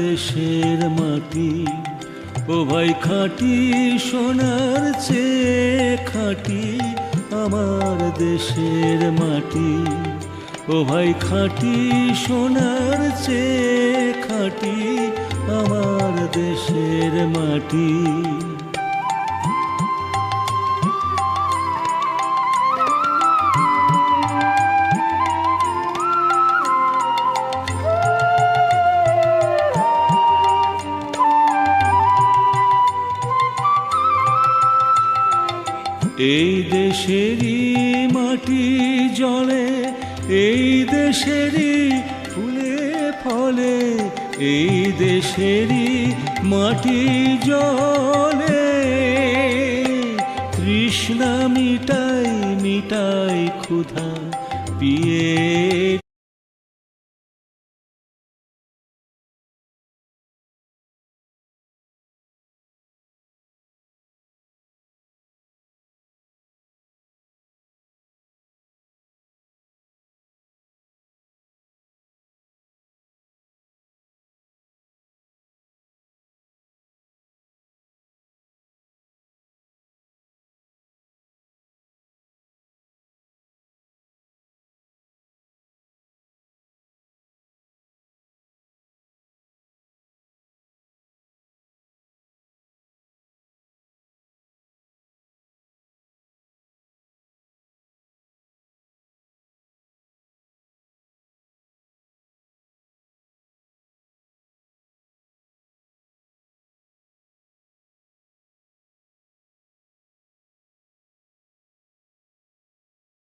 দেশের মাটি, ও ভাই খাঁটি সোনার চেয়ে খাঁটি আমার দেশের মাটি, ও ভাই খাঁটি সোনার চেয়ে খাঁটি আমার দেশের মাটি। এই দেশেরই মাটি জলে, এই দেশেরই ফুলে ফলে, এই দেশেরই মাটি জলে তৃষ্ণা মিটাই মিটাই ক্ষুধা, পিয়ে